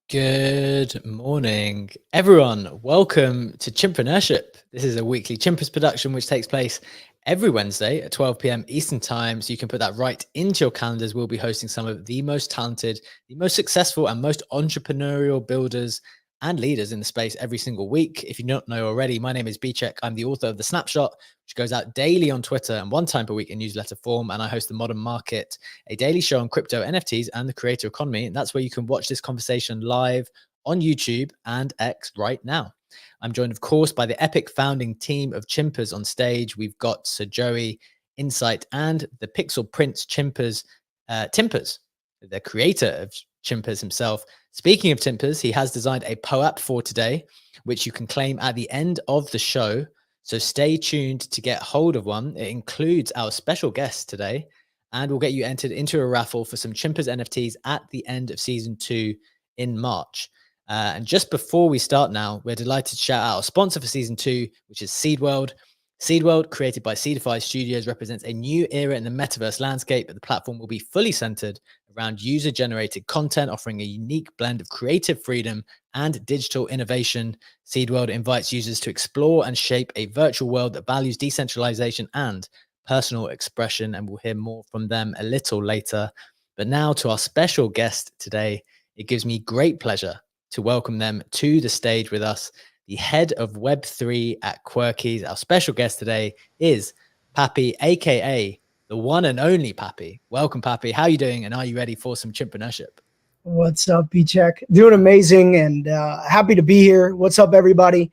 Good morning, everyone. Welcome to Chimpreneurship. This is a weekly Chimpers production which takes place every Wednesday at 12 p.m. Eastern Time. So you can put that right into your calendars. We'll be hosting some of the most talented, the most successful, and most entrepreneurial builders and leaders in the space every single week. If you don't know already, my name is Bchek. I'm the author of The Snapshot, which goes out daily on Twitter and one time per week in newsletter form. And I host The Modern Market, a daily show on crypto, NFTs, and the creator economy. And that's where you can watch this conversation live on YouTube and X right now. I'm joined, of course, by the epic founding team of Chimpers on stage. We've got Sir Joey, Insight, and the Pixel Prince Timpers, the creator of Chimpers himself. Speaking of Timpers, he has designed a POAP for today, which you can claim at the end of the show. So stay tuned to get hold of one. It includes our special guest today, and we'll get you entered into a raffle for some Chimpers NFTs at the end of season 2 in March. And just before we start now, we're delighted to shout out our sponsor for season 2, which is SeedWorld. SeedWorld, created by Seedify Studios, represents a new era in the metaverse landscape. The platform will be fully centered around user-generated content, offering a unique blend of creative freedom and digital innovation. SeedWorld invites users to explore and shape a virtual world that values decentralization and personal expression, and we'll hear more from them a little later. But now to our special guest today. It gives me great pleasure to welcome them to the stage with us. The head of Web3 at Quirkies. Our special guest today is Pappy, aka the one and only Pappy. Welcome, Pappy. How are you doing? And are you ready for some chimpreneurship? What's up, Bchek? Doing amazing and happy to be here. What's up, everybody?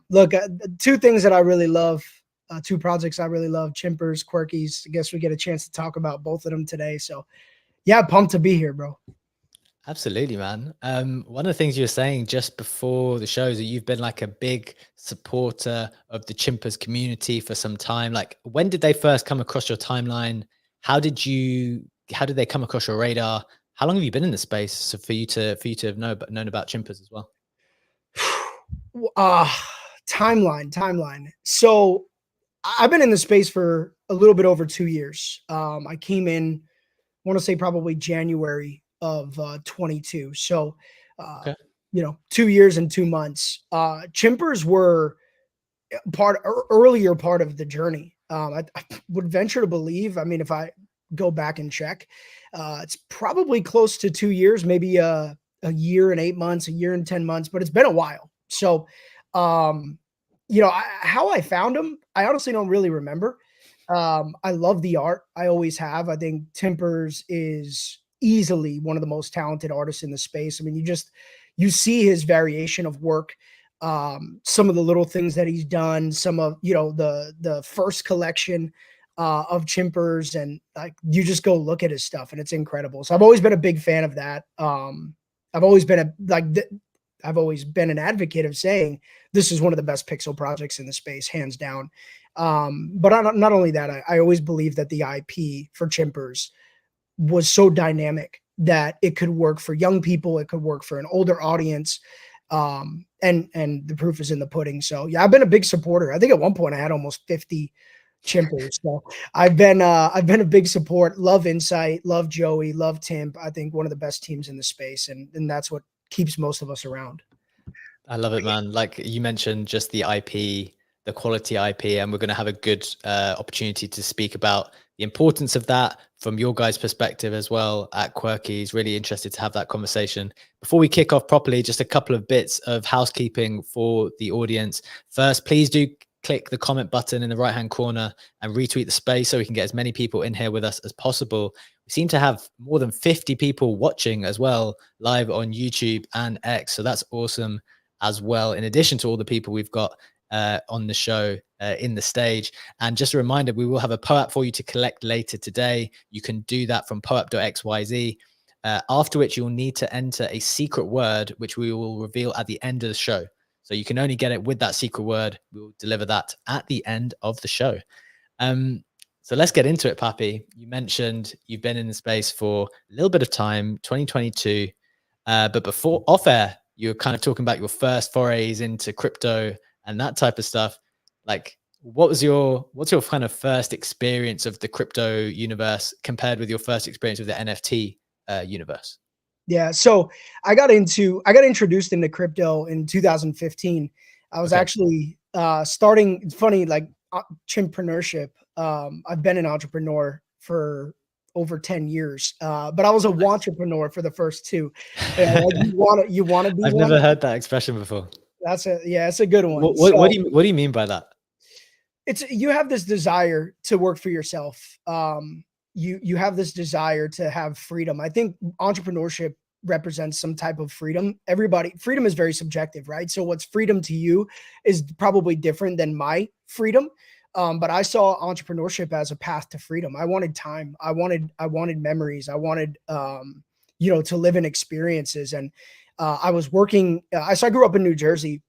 Look, two things that I really love, two projects I really love, Chimpers, Quirkies. I guess we get a chance to talk about both of them today. So, yeah, pumped to be here, bro. Absolutely, man. One of the things you were saying just before the show is that you've been like a big supporter of the Chimpers community for some time. Like, when did they first come across your timeline? How did they come across your radar? How long have you been in the space so for you to have known about Chimpers as well? Uh, timeline. So, I've been in the space for a little bit over 2 years. I came in, I want to say probably January of 22. So, uh, Okay. 2 years and 2 months. Chimpers were earlier part of the journey. I would venture to believe. I mean, if I go back and check, it's probably close to 2 years, maybe a year and 8 months, a year and 10 months, but it's been a while. So, um, how I found them, I honestly don't really remember. I love the art. I always have. I think Timpers is easily one of the most talented artists in the space. I mean, you see his variation of work, some of the little things that he's done, some of the first collection of Chimpers, and like you just go look at his stuff and it's incredible. So I've always been a big fan of that. I've always been I've always been an advocate of saying this is one of the best pixel projects in the space, hands down. But not only that, I always believe that the IP for Chimpers was so dynamic that it could work for young people, it could work for an older audience. And the proof is in the pudding. So yeah, I've been a big supporter. I think at one point I had almost 50 Chimpers. So I've been a big support. Love Insight, love Joey, love Timp. I think one of the best teams in the space, and that's what keeps most of us around. I love it, man. Like you mentioned, just the IP, the quality IP, and we're going to have a good opportunity to speak about the importance of that from your guys' perspective as well at Quirkies. Really interested to have that conversation. Before we kick off properly, just a couple of bits of housekeeping for the audience. First, please do click the comment button in the right-hand corner and retweet the space so we can get as many people in here with us as possible. We seem to have more than 50 people watching as well, live on YouTube and X. So that's awesome as well, in addition to all the people we've got on the show in the stage. And just a reminder, we will have a POAP for you to collect later today. You can do that from poap.xyz, after which you'll need to enter a secret word, which we will reveal at the end of the show. So you can only get it with that secret word. We'll deliver that at the end of the show. So let's get into it, Pappy. You mentioned you've been in the space for a little bit of time, 2022. But before off air, you were kind of talking about your first forays into crypto and that type of stuff. Like, what's your kind of first experience of the crypto universe compared with your first experience with the NFT universe? Yeah. So I got introduced into crypto in 2015. I was Okay. actually starting. It's funny, like chimpreneurship. I've been an entrepreneur for over 10 years, but I was a wantrepreneur for the first two. Like you want to be I've one. never heard that expression before. It's a good one. What So do you mean by that? it's you have this desire to work for yourself. You have this desire to have freedom. I think entrepreneurship represents some type of freedom. Everybody freedom is very subjective, right? So what's freedom to you is probably different than my freedom. But I saw entrepreneurship as a path to freedom. I wanted time. I wanted memories. I wanted to live in experiences. And I was working. So I grew up in New Jersey,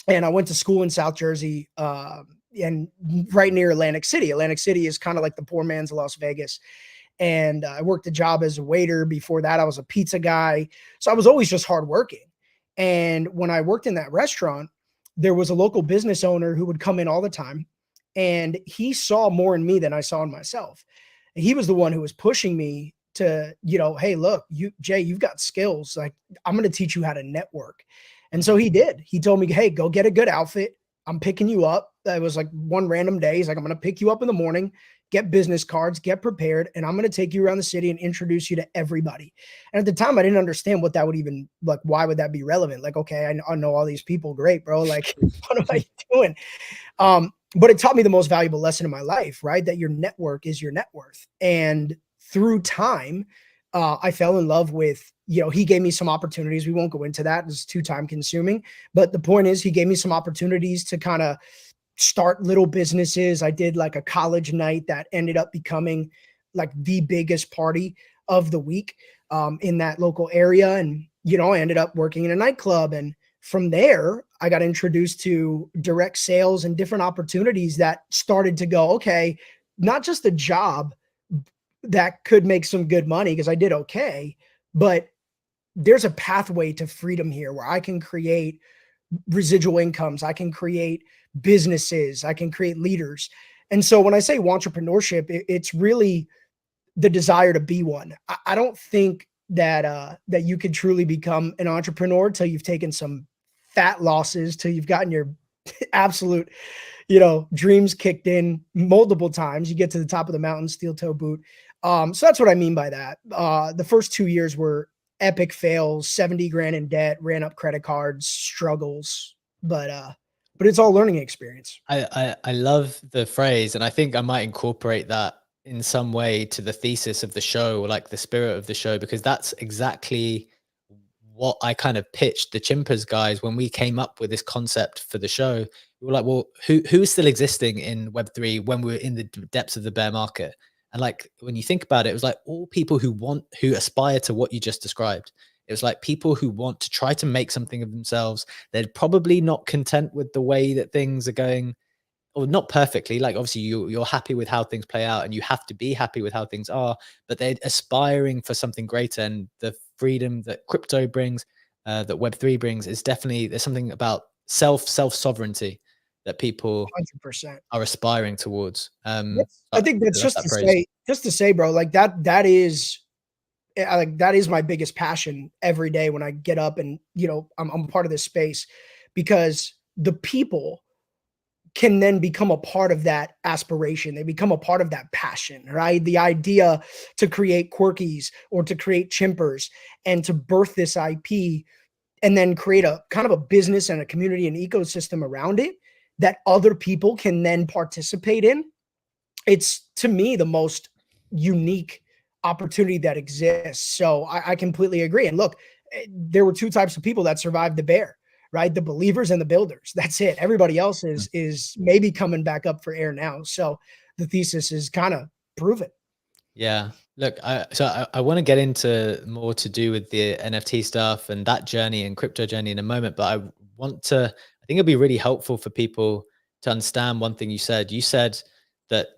and I went to school in South Jersey, and right near Atlantic City. Atlantic City is kind of like the poor man's Las Vegas. And I worked a job as a waiter. Before that, I was a pizza guy. So I was always just hardworking. And when I worked in that restaurant, there was a local business owner who would come in all the time. And he saw more in me than I saw in myself. And he was the one who was pushing me to, hey, look, Jay, you've got skills. Like, I'm going to teach you how to network. And so he did. He told me, hey, go get a good outfit. I'm picking you up. It was like one random day. He's like, I'm going to pick you up in the morning, get business cards, get prepared, and I'm going to take you around the city and introduce you to everybody. And at the time, I didn't understand what that would even, like, why would that be relevant? Like, okay, I know all these people. Great, bro. Like, what am I doing? But it taught me the most valuable lesson in my life, right? That your network is your net worth. And through time, I fell in love with, he gave me some opportunities. We won't go into that. It's too time consuming. But the point is, he gave me some opportunities to kind of start little businesses. I did like a college night that ended up becoming like the biggest party of the week in that local area. And, I ended up working in a nightclub. And from there, I got introduced to direct sales and different opportunities that started to go, okay, not just a job that could make some good money because I did okay, but there's a pathway to freedom here where I can create residual incomes, I can create businesses, I can create leaders. And so when I say entrepreneurship, it's really the desire to be one. I don't think that you could truly become an entrepreneur till you've taken some fat losses, till you've gotten your absolute, dreams kicked in multiple times. You get to the top of the mountain, steel toe boot. So that's what I mean by that. The first 2 years were epic fails, 70 grand in debt, ran up credit cards, struggles, but it's all learning experience. I love the phrase, and I think I might incorporate that in some way to the thesis of the show, or like the spirit of the show, because that's exactly what I kind of pitched the Chimpers guys when we came up with this concept for the show. We were like, well, who is still existing in Web3 when we were in the depths of the bear market? And like when you think about it, it was like all people who aspire to what you just described. It was like people who want to try to make something of themselves. They're probably not content with the way that things are going, or not perfectly. Like obviously you're happy with how things play out, and you have to be happy with how things are, but they're aspiring for something greater. And the freedom that crypto brings, that Web3 brings, is definitely, there's something about self sovereignty that people 100%. are aspiring towards. Yes. I So think I that's love that phrase. just to say, bro, like that is my biggest passion every day when I get up and, I'm part of this space, because the people can then become a part of that aspiration. They become a part of that passion, right? The idea to create Quirkies or to create Chimpers and to birth this IP and then create a kind of a business and a community and ecosystem around it that other people can then participate in. It's, to me, the most unique opportunity that exists. So I completely agree. And look, there were two types of people that survived the bear, right? The believers and the builders. That's it. Everybody else is maybe coming back up for air now. So the thesis is kind of proven. Yeah. Look, I want to get into more to do with the NFT stuff and that journey and crypto journey in a moment, but I think it'd be really helpful for people to understand one thing you said. You said that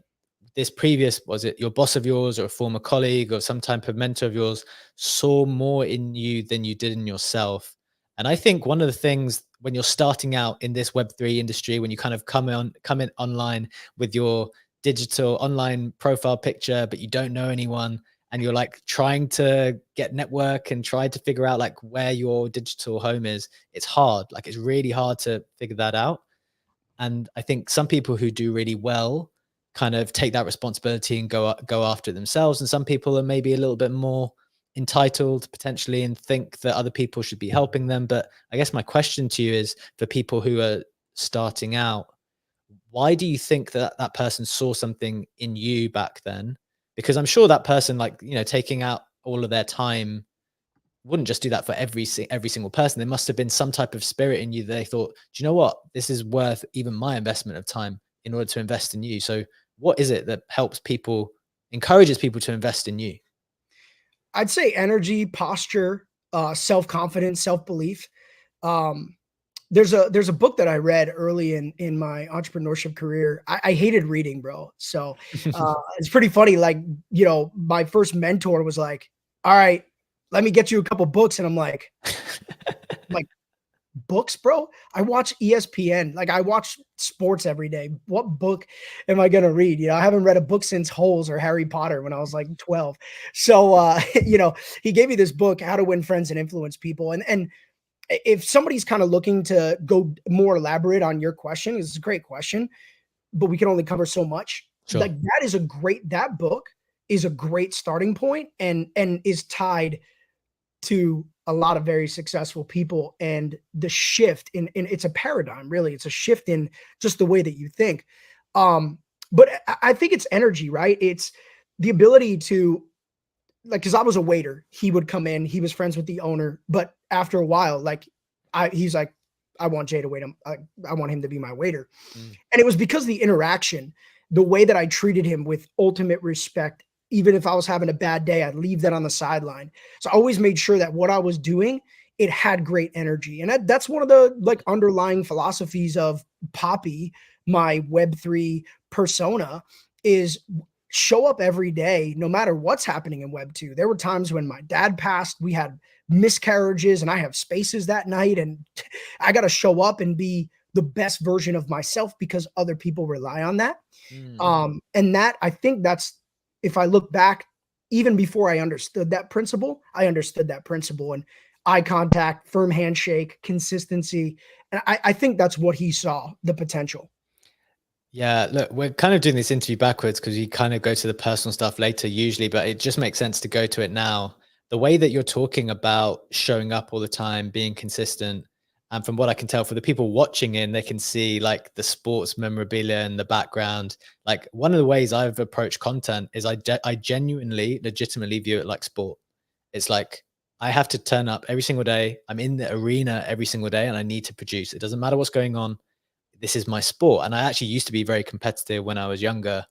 this previous, was it your boss of yours or a former colleague or some type of mentor of yours, saw more in you than you did in yourself? And I think one of the things when you're starting out in this Web3 industry, when you kind of come in online with your digital online profile picture, but you don't know anyone, and you're like trying to get network and try to figure out like where your digital home is, it's hard. Like it's really hard to figure that out. And I think some people who do really well kind of take that responsibility and go after it themselves. And some people are maybe a little bit more entitled potentially and think that other people should be helping them. But I guess my question to you is, for people who are starting out, why do you think that that person saw something in you back then? Because I'm sure that person, like, taking out all of their time wouldn't just do that for every single person. There must have been some type of spirit in you that they thought, do you know what? This is worth even my investment of time in order to invest in you. So what is it that helps people, encourages people to invest in you? I'd say energy, posture, self-confidence, self-belief. Um, there's a book that I read early in my entrepreneurship career. I hated reading, bro. So it's pretty funny. Like, my first mentor was like, "All right, let me get you a couple books," and I'm like, books, bro? I watch ESPN. Like, I watch sports every day. What book am I gonna read? I haven't read a book since Holes or Harry Potter when I was like 12. So he gave me this book, How to Win Friends and Influence People. And if somebody's kind of looking to go more elaborate on your question, it's a great question, but we can only cover so much. Sure. Like, that book is a great starting point and is tied to a lot of very successful people, and the shift in it's a paradigm, really. It's a shift in just the way that you think. But I think it's energy, right? It's the ability to, like, because I was a waiter. He would come in, he was friends with the owner, but after a while, like, he's like, I want Jay to wait him. I want him to be my waiter. Mm. And it was because the interaction, the way that I treated him with ultimate respect. Even if I was having a bad day, I'd leave that on the sideline. So I always made sure that what I was doing, it had great energy. And that's one of the, like, underlying philosophies of Poppy, my Web3 persona, is show up every day, no matter what's happening in Web2. There were times when my dad passed, we had miscarriages, and I have spaces that night, and I got to show up and be the best version of myself because other people rely on that. Mm. And that, I think that's, if I look back, even before I understood that principle, I understood that principle, and eye contact, firm handshake, consistency. And I think that's what he saw, the potential. Yeah, look, we're kind of doing this interview backwards because you kind of go to the personal stuff later usually, but it just makes sense to go to it now. The way that you're talking about showing up all the time, being consistent, and from what I can tell, for the people watching in, they can see like the sports memorabilia in the background. Like, one of the ways I've approached content is I genuinely, legitimately view it like sport. It's like I have to turn up every single day. I'm in the arena every single day, and I need to produce. It doesn't matter what's going on. This is my sport. And I actually used to be very competitive when I was younger,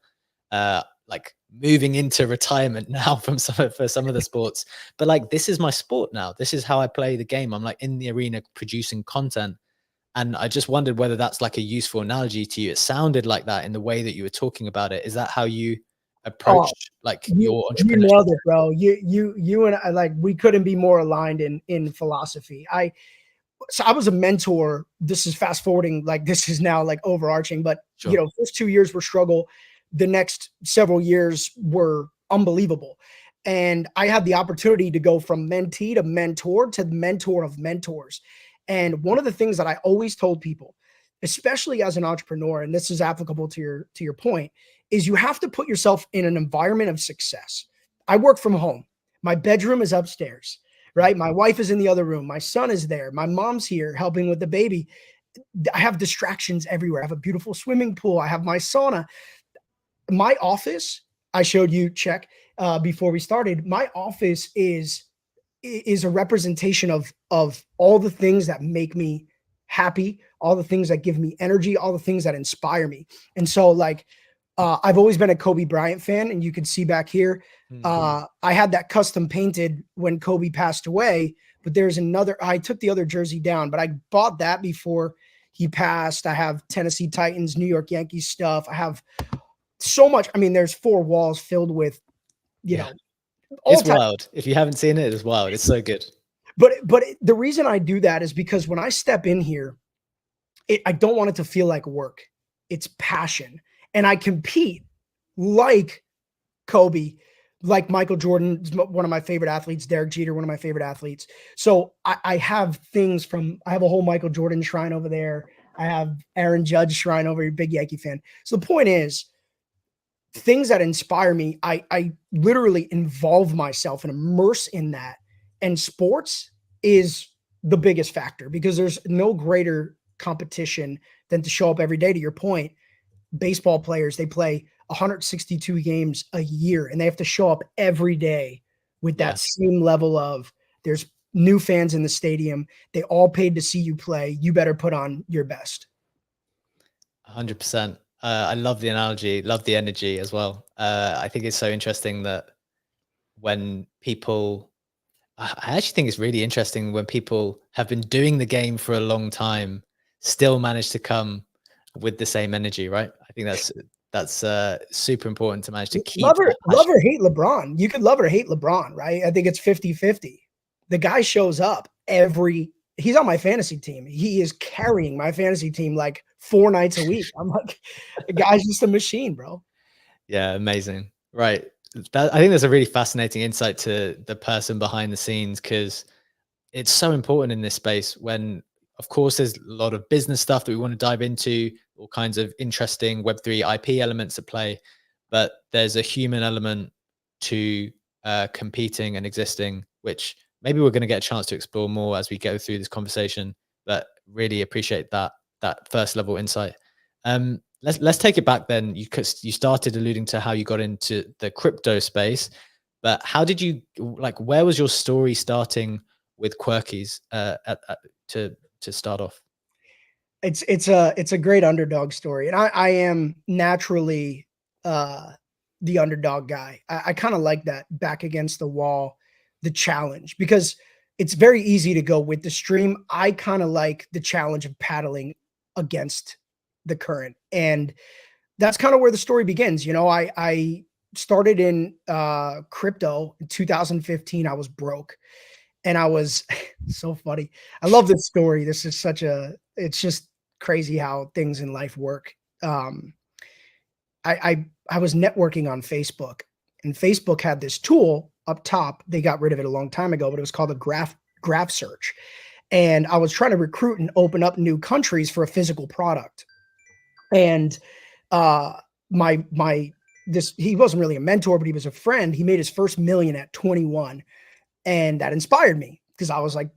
like moving into retirement now for some of the sports. But like, this is my sport now. This is how I play the game. I'm like in the arena producing content. And I just wondered whether that's like a useful analogy to you. It sounded like that in the way that you were talking about it. Is that how you Oh, approach like you your you entrepreneurship? nailed it, bro. You and I, like, we couldn't be more aligned in philosophy. So I was a mentor. This is fast forwarding, like, this is now like overarching, but Sure. first 2 years were struggle. The next several years were unbelievable. And I had the opportunity to go from mentee to mentor to mentor of mentors. And one of the things that I always told people, especially as an entrepreneur, and this is applicable to your point, is you have to put yourself in an environment of success. I work from home. My bedroom is upstairs, Mm. right? My wife is in the other room. My son is there. My mom's here helping with the baby. I have distractions everywhere. I have a beautiful swimming pool. I have my sauna. My office, I showed you, check, before we started. My office is a representation of all the things that make me happy, all the things that give me energy, all the things that inspire me. And so, like, I've always been a Kobe Bryant fan, and you can see back here, Mm. I had that custom painted when Kobe passed away. But there's another. I took the other jersey down, but I bought that before he passed. I have Tennessee Titans, New York Yankees stuff. I have so much. I mean, there's 4 walls filled with, you Yeah. know, all It's types. wild. If you haven't seen it, it's wild. It's so good. But the reason I do that is because when I step in here, I don't want it to feel like work. It's passion. And I compete like Kobe, like Michael Jordan, one of my favorite athletes, Derek Jeter, one of my favorite athletes. So I have things I have a whole Michael Jordan shrine over there. I have Aaron Judge shrine over here, big Yankee fan. So the point is, things that inspire me, I literally involve myself and immerse in that. And sports is the biggest factor because there's no greater competition than to show up every day. To your point, baseball players, they play 162 games a year and they have to show up every day with Yeah, that same level of there's new fans in the stadium. They all paid to see you play. You better put on your best. 100%. I love the analogy, love the energy as well. I think it's so interesting that when people, I actually think it's really interesting when people have been doing the game for a long time, still manage to come with the same energy, right? I think that's super important to manage to keep that Love passion. or hate LeBron. You could love or hate LeBron, right? I think it's 50-50. The guy shows up he's on my fantasy team. He is carrying my fantasy team like 4 nights a week. I'm like, the guy's just a machine, bro. Yeah, amazing. Right. I think that's a really fascinating insight to the person behind the scenes because it's so important in this space when, of course, there's a lot of business stuff that we want to dive into, all kinds of interesting Web3 IP elements at play, but there's a human element to competing and existing, which maybe we're going to get a chance to explore more as we go through this conversation. But really appreciate that first level insight. Let's take it back then. You started alluding to how you got into the crypto space, but how did you like? Where was your story starting with Quirkies to start off? It's a great underdog story, and I am naturally the underdog guy. I kind of like that back against the wall, the challenge, because it's very easy to go with the stream. I kind of like the challenge of paddling against the current, and that's kind of where the story begins. You know, I started in crypto in 2015. I was broke, and I was so funny. I love this story. This is it's just crazy how things in life work. Um, I was networking on Facebook, and Facebook had this tool up top. They got rid of it a long time ago, but it was called a graph search. And I was trying to recruit and open up new countries for a physical product. And uh, my this he wasn't really a mentor, but he was a friend. He made his first million at 21, and that inspired me because I was like,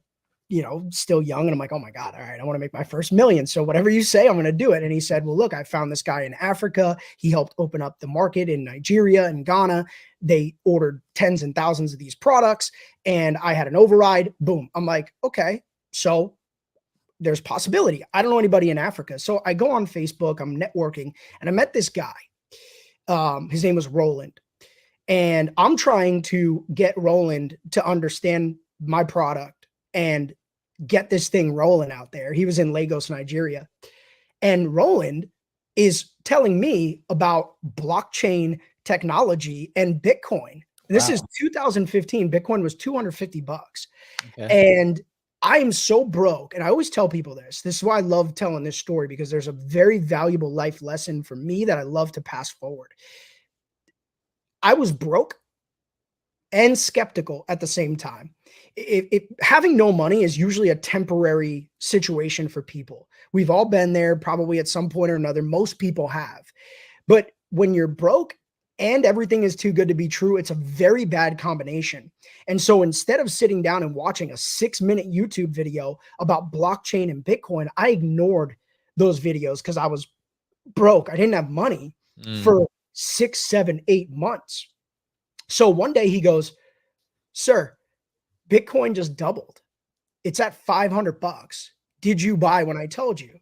you know, still young. And I'm like, oh my God, all right, I want to make my first million. So whatever you say, I'm going to do it. And he said, well, look, I found this guy in Africa. He helped open up the market in Nigeria and Ghana. They ordered tens and thousands of these products and I had an override. Boom. I'm like, okay, so there's possibility. I don't know anybody in Africa. So I go on Facebook, I'm networking, and I met this guy. His name was Roland. And I'm trying to get Roland to understand my product and get this thing rolling out there. He was in Lagos, Nigeria. And Roland is telling me about blockchain technology and Bitcoin. This is Wow. 2015. Bitcoin was 250 bucks. Okay. And I am so broke. And I always tell people this. This is why I love telling this story because there's a very valuable life lesson for me that I love to pass forward. I was broke and skeptical at the same time. Having no money is usually a temporary situation for people. We've all been there probably at some point or another. Most people have. But when you're broke and everything is too good to be true, it's a very bad combination. And so instead of sitting down and watching a 6-minute YouTube video about blockchain and Bitcoin, I ignored those videos because I was broke. I didn't have money Mm. for 6, 7, 8 months. So one day he goes, sir, Bitcoin just doubled. It's at 500 bucks. Did you buy when I told you?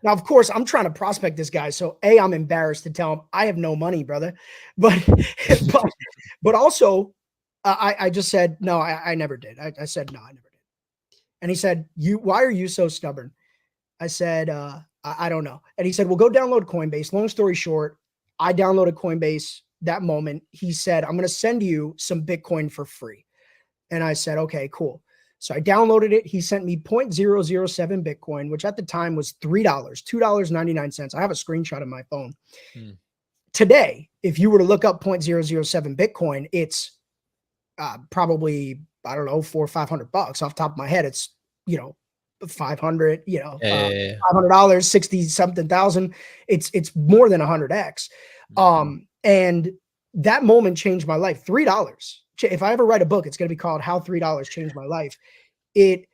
Now, of course, I'm trying to prospect this guy. So I'm embarrassed to tell him I have no money, brother. But, but, but also I just said, no, I never did. I said, no, I never did. And he said, why are you so stubborn? I said, I don't know. And he said, well, go download Coinbase. Long story short, I downloaded Coinbase that moment. He said, I'm going to send you some Bitcoin for free. And I said, okay, cool. So I downloaded it. He sent me 0.007 Bitcoin, which at the time was $3, $2.99. I have a screenshot of my phone. Mm. today, if you were to look up 0.007 Bitcoin, it's probably, I don't know, $400 or $500 off the top of my head. It's, 500, Yeah. $500, 60 something thousand. It's more than 100x. And that moment changed my life. $3. If I ever write a book, it's going to be called How $3 Changed My Life. It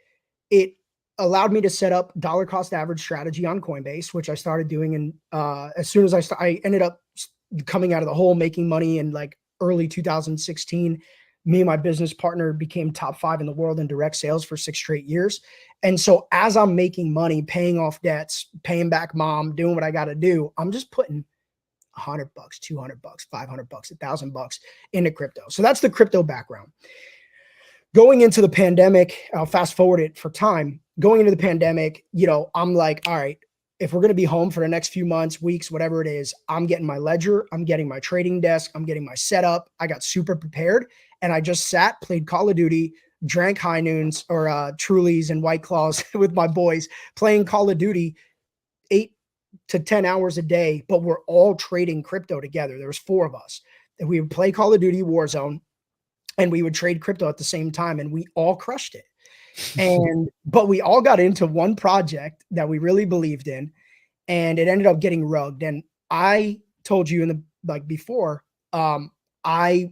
allowed me to set up dollar cost average strategy on Coinbase, which I started doing. And as soon as I ended up coming out of the hole, making money in like early 2016. Me and my business partner became top 5 in the world in direct sales for 6 straight years. And so as I'm making money, paying off debts, paying back mom, doing what I got to do, I'm just putting $100, $200, $500, $1,000 into crypto. So that's the crypto background. Going into the pandemic, I'll fast forward it for time. Going into the pandemic, I'm like, all right, if we're going to be home for the next few months, weeks, whatever it is, I'm getting my ledger, I'm getting my trading desk, I'm getting my setup. I got super prepared, and I just sat, played Call of Duty, drank High Noons or Trulies and White Claws with my boys, playing Call of Duty 8 to 10 hours a day, but we're all trading crypto together. There was 4 of us, and we would play Call of Duty Warzone, and we would trade crypto at the same time, and we all crushed it. But we all got into one project that we really believed in, and it ended up getting rugged. And I told you before, I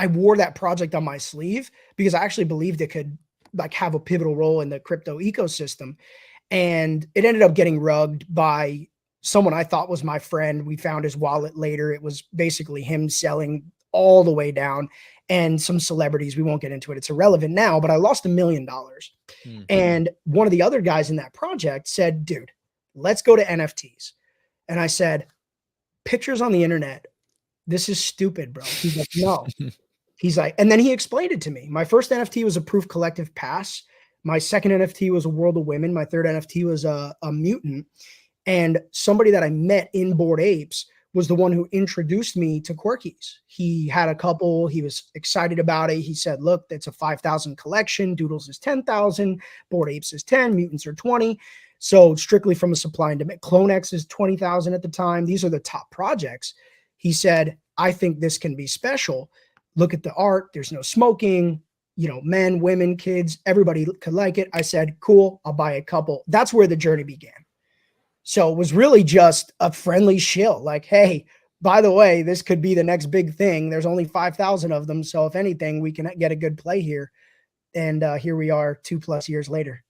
wore that project on my sleeve because I actually believed it could have a pivotal role in the crypto ecosystem. And it ended up getting rugged by someone I thought was my friend. We found his wallet later. It was basically him selling all the way down, and some celebrities. We won't get into it. It's irrelevant now, but I lost $1 million. And one of the other guys in that project said, dude, let's go to NFTs. And I said, pictures on the internet. This is stupid, bro. He's like, no. He's like, and then he explained it to me. My first NFT was a Proof Collective Pass. My second NFT was a World of Women. My third NFT was a Mutant. And somebody that I met in Bored Apes was the one who introduced me to Quirkies. He had a couple. He was excited about it. He said, look, it's a 5,000 collection. Doodles is 10,000. Bored Apes is 10. Mutants are 20. So strictly from a supply and demand. CloneX is 20,000 at the time. These are the top projects. He said, I think this can be special. Look at the art. There's no smoking. Men, women, kids, everybody could like it. I said, cool, I'll buy a couple. That's where the journey began. So it was really just a friendly shill. Like, hey, by the way, this could be the next big thing. There's only 5,000 of them. So if anything, we can get a good play here. And here we are 2+ years later.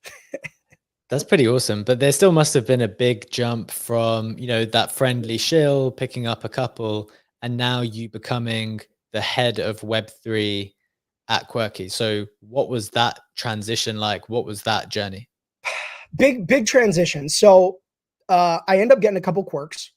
That's pretty awesome. But there still must have been a big jump from, that friendly shill, picking up a couple, and now you becoming the head of Web3 at Quirky. So what was that transition like? What was that journey? Big transition. So I end up getting a couple quirks.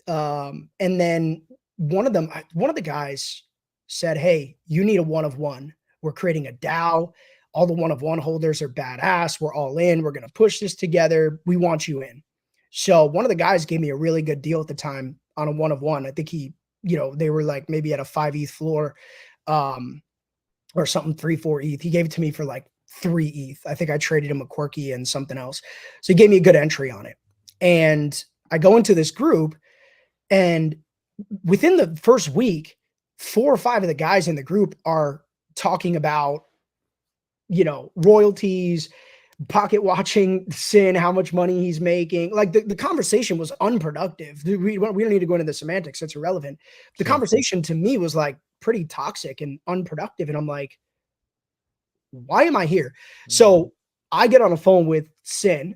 And then one of the guys said, hey, you need a 1-of-1. We're creating a DAO. All the 1-of-1 holders are badass. We're all in. We're going to push this together. We want you in. So one of the guys gave me a really good deal at the time on a 1-of-1. I think they were like maybe at a 5 ETH floor, or something, 3-4 ETH. He gave it to me for like 3 ETH. I think I traded him a Quirky and something else. So he gave me a good entry on it. And I go into this group, and within the first week, 4 or 5 of the guys in the group are talking about, royalties, pocket watching Sin, how much money he's making. Like the conversation was unproductive. We don't need to go into the semantics. It's irrelevant. The conversation to me was like pretty toxic and unproductive. And I'm like, why am I here? So I get on the phone with Sin,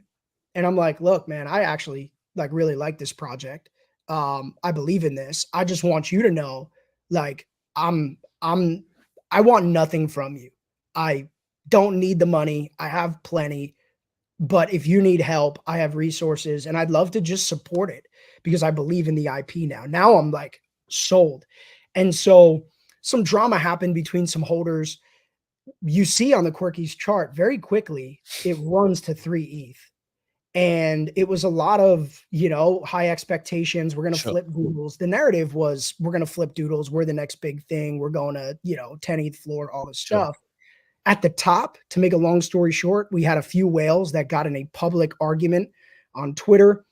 and I'm like, look, man, I actually really like this project. I believe in this. I just want you to know, I want nothing from you. I don't need the money. I have plenty, but if you need help, I have resources, and I'd love to just support it because I believe in the IP now. Now I'm like sold. And so some drama happened between some holders. You see on the Quirkies chart very quickly, it runs to 3 ETH. And it was a lot of, high expectations. We're going to flip doodles. The narrative was, we're going to flip doodles. We're the next big thing. We're going to, 10 ETH floor, all this stuff. At the top, to make a long story short, we had a few whales that got in a public argument on Twitter.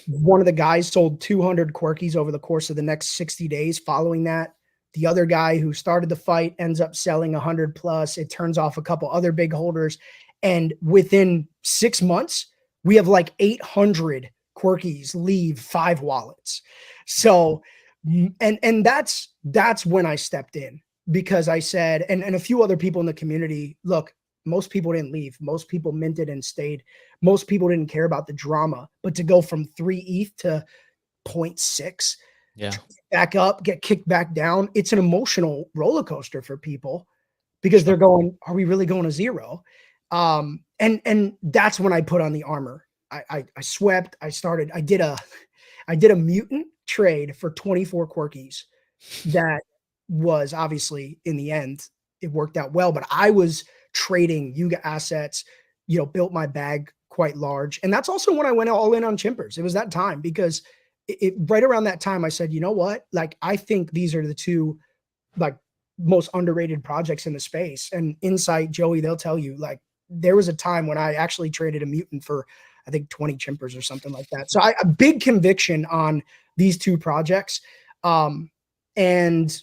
One of the guys sold 200 Quirkies over the course of the next 60 days following that. The other guy who started the fight ends up selling 100 plus. It turns off a couple other big holders. And within 6 months, we have like 800 Quirkies leave 5 wallets. So, and that's when I stepped in, because I said, and a few other people in the community, look, most people didn't leave. Most people minted and stayed. Most people didn't care about the drama, but to go from 3 ETH to zero point 0.6, Yeah. back up, get kicked back down, it's an emotional roller coaster for people, because Sure. they're going, are we really going to zero? And that's when I put on the armor. I swept. I did a mutant trade for 24 Quirkies. That was obviously, in the end, it worked out well, but I was trading Yuga assets, built my bag quite large. And that's also when I went all in on Chimpers. It was that time, because right around that time I said, you know what? Like, I think these are the two, like, most underrated projects in the space. And Insight, Joey, they'll tell you, like, there was a time when I actually traded a mutant for, I think, 20 Chimpers or something like that. So a big conviction on these two projects. And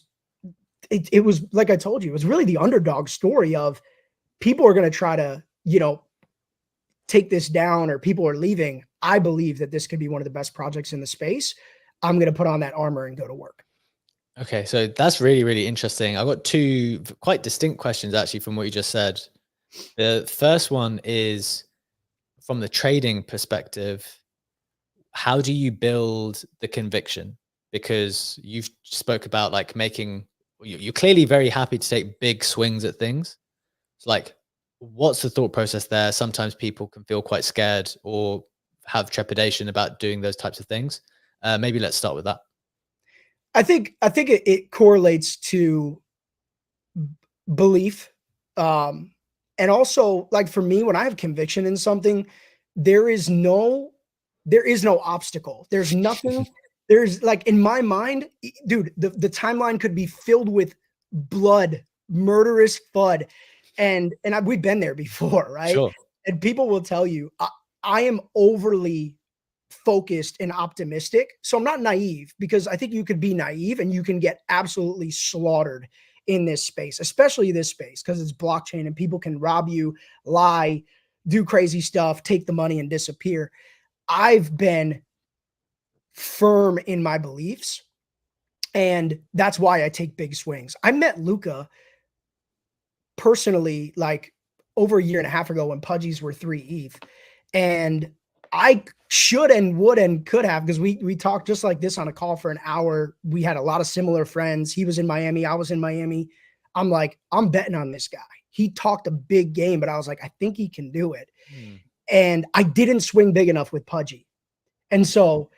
it was, like I told you, it was really the underdog story of, people are going to try to, take this down, or people are leaving. I believe that this could be one of the best projects in the space. I'm going to put on that armor and go to work. Okay, so that's really, really interesting. I've got two quite distinct questions actually from what you just said. The first one is from the trading perspective, how do you build the conviction? Because you've spoke about like you're clearly very happy to take big swings at things. It's like, what's the thought process there? Sometimes people can feel quite scared or have trepidation about doing those types of things. Maybe let's start with that. I think it correlates to belief. And also, like, for me, when I have conviction in something, there is no obstacle. There's nothing. There's, like, in my mind, dude, the timeline could be filled with blood, murderous FUD. We've been there before, right? Sure. And people will tell you, I am overly focused and optimistic. So I'm not naive, because I think you could be naive and you can get absolutely slaughtered in this space, especially this space, because it's blockchain and people can rob you, lie, do crazy stuff, take the money and disappear. I've been firm in my beliefs, and that's why I take big swings. I met Luca personally, like, over a year and a half ago, when Pudgies were 3 ETH. And I should and would and could have, because we talked just like this on a call for an hour. We had a lot of similar friends. He was in Miami. I was in Miami. I'm like, I'm betting on this guy. He talked a big game, but I was like, I think he can do it. Hmm. And I didn't swing big enough with Pudgy. And so,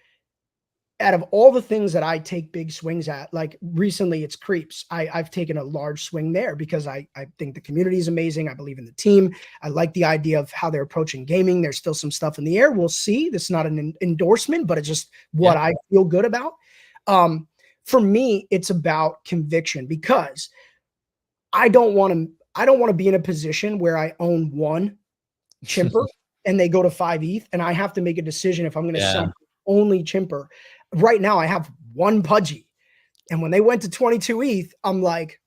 out of all the things that I take big swings at, like recently it's creeps. I've taken a large swing there, because I think the community is amazing. I believe in the team. I like the idea of how they're approaching gaming. There's still some stuff in the air. We'll see. This is not an endorsement, but it's just what Yeah. I feel good about. For me, it's about conviction, because I don't want to be in a position where I own one chimper and they go to 5 ETH and I have to make a decision if I'm going to Yeah. sell only chimper. Right now I have one Pudgy. And when they went to 22 ETH, I'm like,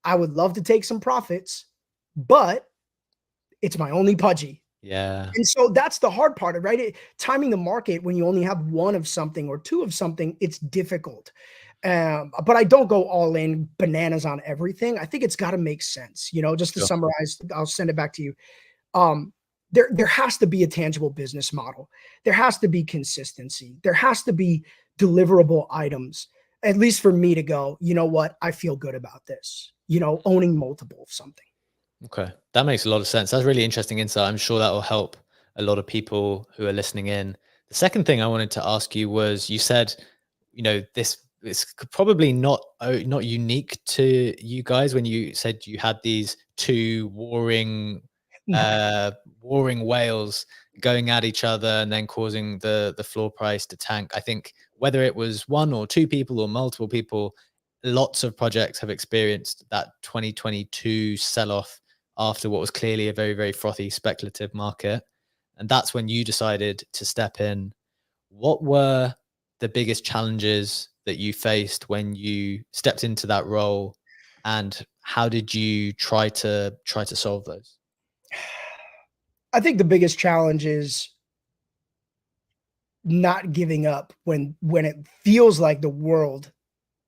I would love to take some profits, but it's my only Pudgy. Yeah. And so that's the hard part, right? Timing the market when you only have one of something or two of something, it's difficult. But I don't go all in bananas on everything. I think it's got to make sense. Just to Sure. summarize, I'll send it back to you. There has to be a tangible business model. There has to be consistency. There has to be deliverable items, at least for me to go, you know what? I feel good about this, owning multiple of something. Okay, that makes a lot of sense. That's really interesting insight. I'm sure that will help a lot of people who are listening in. The second thing I wanted to ask you was, you said, this probably not unique to you guys when you said you had these two No. warring whales going at each other and then causing the floor price to tank. I think whether it was one or two people or multiple people, lots of projects have experienced that 2022 sell-off after what was clearly a very, very frothy speculative market. And that's when you decided to step in. what were the biggest challenges that you faced when you stepped into that role, and how did you try to solve those? I think the biggest challenge is not giving up when it feels like the world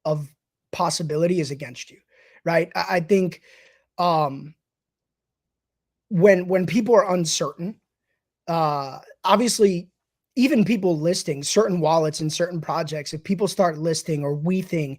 of possibility is against you, right? I think um, when people are uncertain, obviously, even people listing certain wallets and certain projects, if people start listing or weething,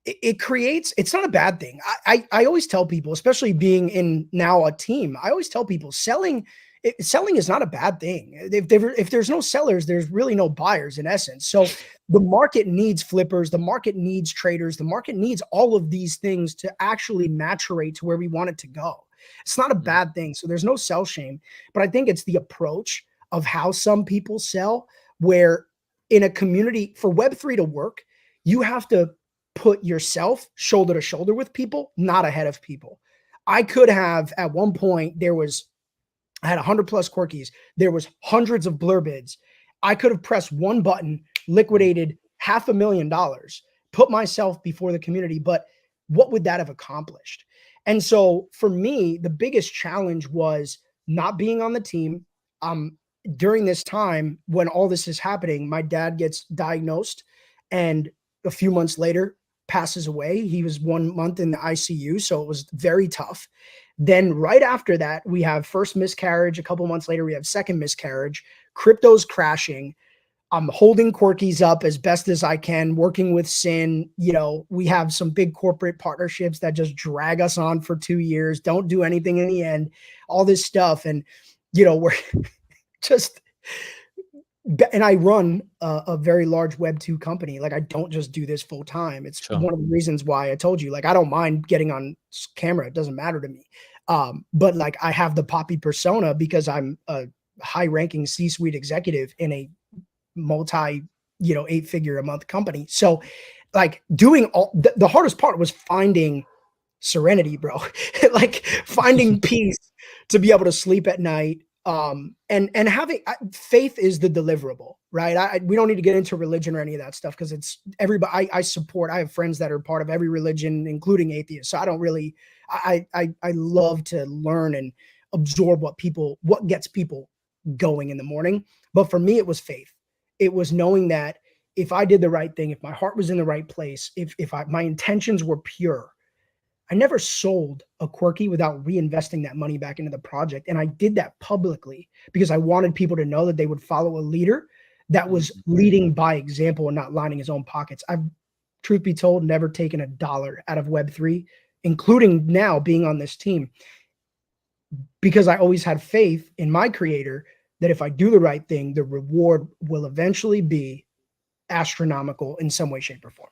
it creates, it's not a bad thing. I always tell people, especially being in now a team, I always tell people selling is not a bad thing. If there's no sellers, there's really no buyers in essence. So the market needs flippers, the market needs traders, the market needs all of these things to actually maturate to where we want it to go. It's not a Mm, bad thing. So there's no sell shame, but I think it's the approach of how some people sell, where in a community for Web3 to work, you have to put yourself shoulder to shoulder with people, not ahead of people. I could have at one point, I had 100 plus Quirkies. There was hundreds of blur bids. I could have pressed one button, mm, liquidated $500,000, put myself before the community. But what would that have accomplished? And so for me, the biggest challenge was not being on the team. Um, During this time when all this is happening, my dad gets diagnosed and a few months later passes away. He was 1 month in the ICU, so it was very tough. Then right after that, we have first miscarriage. A couple months later, we have second miscarriage. Crypto's crashing. I'm holding Quirkies up as best as I can, working with Sin. You know, we have some big corporate partnerships that just drag us on for 2 years, don't do anything in the end, all this stuff. And, we're just, and I run a very large Web2 company. Like, I don't just do this full time. It's sure. one of the reasons why I told you, like, I don't mind getting on camera. It doesn't matter to me. But like, I have the Poppy persona because I'm a high ranking C-suite executive in a multi, 8-figure a month company. So like doing the hardest part was finding serenity, bro. Like finding peace to be able to sleep at night. And having faith is the deliverable, right? We don't need to get into religion or any of that stuff because it's everybody. I have friends that are part of every religion, including atheists. So I don't really, I love to learn and absorb what gets people going in the morning. But for me, it was faith. It was knowing that if I did the right thing, if my heart was in the right place, if my intentions were pure, I never sold a Quirky without reinvesting that money back into the project. And I did that publicly because I wanted people to know that they would follow a leader that was Mm. leading by example and not lining his own pockets. I've, truth be told, never taken a dollar out of Web3, including now being on this team, because I always had faith in my creator that if I do the right thing, the reward will eventually be astronomical in some way, shape, or form.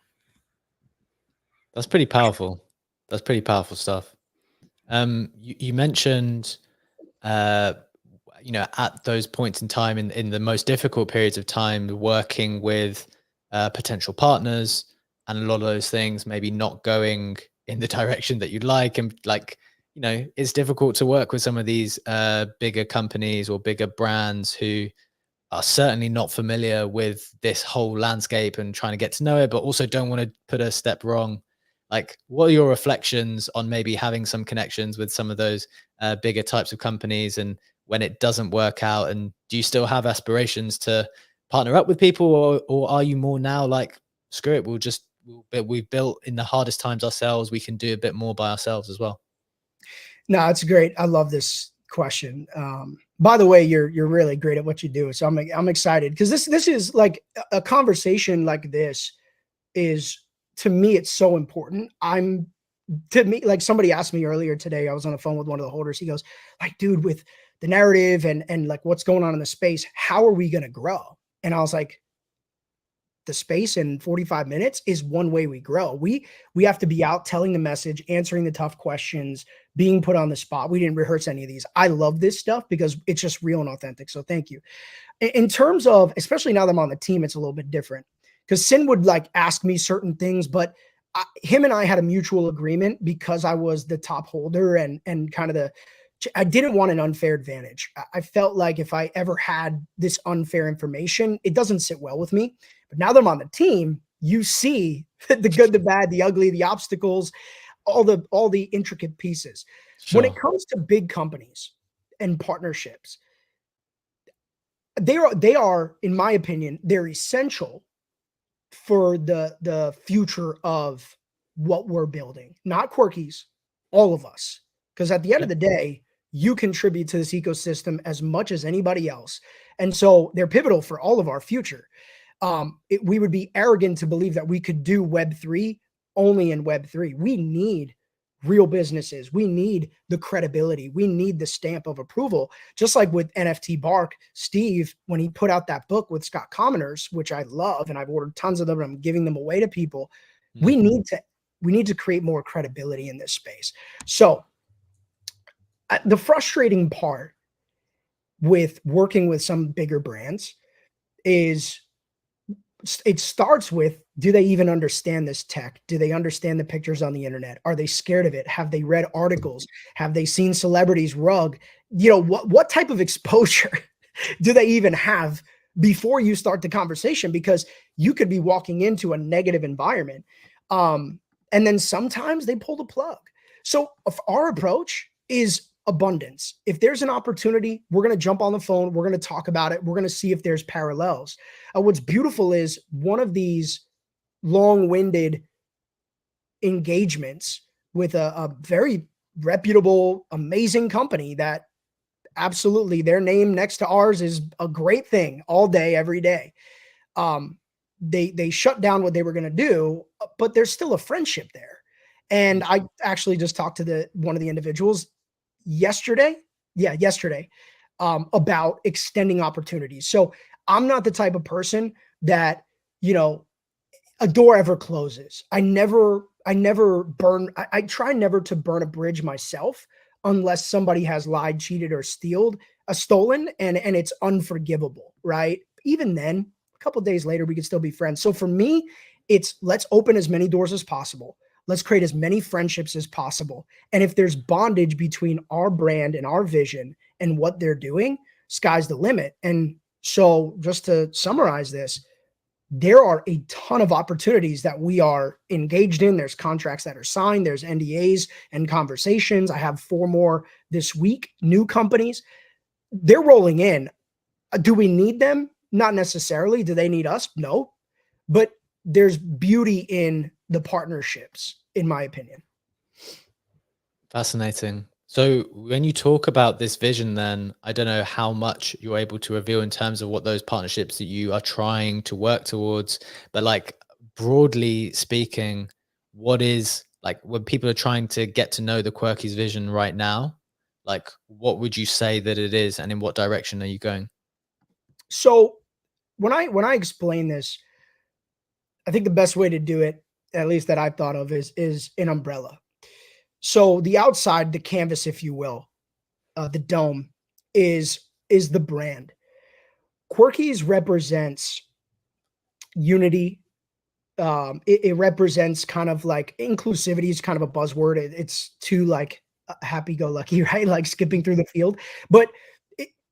That's pretty powerful. That's pretty powerful stuff. You mentioned, uh, at those points in time, in the most difficult periods of time, working with potential partners, and a lot of those things maybe not going in the direction that you'd like, and like, it's difficult to work with some of these bigger companies or bigger brands who are certainly not familiar with this whole landscape and trying to get to know it, but also don't want to put a step wrong. Like, what are your reflections on maybe having some connections with some of those bigger types of companies, and when it doesn't work out? And do you still have aspirations to partner up with people, or are you more now like, screw it, we've built in the hardest times ourselves, we can do a bit more by ourselves as well? No, it's great. I love this question. By the way, you're really great at what you do, so I'm excited because this is like a conversation like this is, to me, it's so important. To me, like somebody asked me earlier today, I was on the phone with one of the holders. He goes, like, dude, with the narrative and like what's going on in the space, how are we going to grow? And I was like, the space in 45 minutes is one way we grow. We have to be out telling the message, answering the tough questions, being put on the spot. We didn't rehearse any of these. I love this stuff because it's just real and authentic. So thank you. In terms of, especially now that I'm on the team, it's a little bit different because Sin would like ask me certain things, but him and I had a mutual agreement because I was the top holder and kind of I didn't want an unfair advantage. I felt like if I ever had this unfair information, it doesn't sit well with me. But now that I'm on the team, you see the good, the bad, the ugly, the obstacles, all the intricate pieces. When it Sure. comes to big companies and partnerships, they are, in my opinion, they're essential for the future of what we're building. Not Quirkies, all of us. Because at the end of Yep. the day, you contribute to this ecosystem as much as anybody else. And so they're pivotal for all of our future. We would be arrogant to believe that we could do Web3 only in Web3. We need real businesses. We need the credibility. We need the stamp of approval. Just like with NFT Bark, Steve, when he put out that book with Scott Commoners, which I love, and I've ordered tons of them, and I'm giving them away to people. Mm. We need to create more credibility in this space. So the frustrating part with working with some bigger brands is it starts with, do they even understand this tech? Do they understand the pictures on the internet? Are they scared of it? Have they read articles? Have they seen celebrities rug? What type of exposure do they even have before you start the conversation? Because you could be walking into a negative environment. And then sometimes they pull the plug. So if our approach is abundance. If there's an opportunity, we're going to jump on the phone. We're going to talk about it. We're going to see if there's parallels. What's beautiful is one of these long-winded engagements with a very reputable, amazing company that absolutely their name next to ours is a great thing all day, every day. They shut down what they were going to do, but there's still a friendship there. And I actually just talked to one of the individuals yesterday, about extending opportunities. So I'm not the type of person that, a door ever closes. I try never to burn a bridge myself unless somebody has lied, cheated, or stolen, and it's unforgivable, right? Even then, a couple of days later, we could still be friends. So for me, it's let's open as many doors as possible. Let's create as many friendships as possible. And if there's bondage between our brand and our vision and what they're doing, sky's the limit. And so just to summarize this, there are a ton of opportunities that we are engaged in. There's contracts that are signed. There's NDAs and conversations. I have 4 more this week, new companies. They're rolling in. Do we need them? Not necessarily. Do they need us? No. But there's beauty in the partnerships, in my opinion. Fascinating. So when you talk about this vision, then I don't know how much you're able to reveal in terms of what those partnerships that you are trying to work towards, but like broadly speaking, what is like when people are trying to get to know the Quirkies vision right now, like what would you say that it is and in what direction are you going? So when I explain this, I think the best way to do it, at least that I've thought of, is an umbrella. So the outside, the canvas, if you will, the dome is the brand. Quirkies represents unity. It represents kind of like inclusivity is kind of a buzzword. It's too like happy-go-lucky, right? Like skipping through the field, but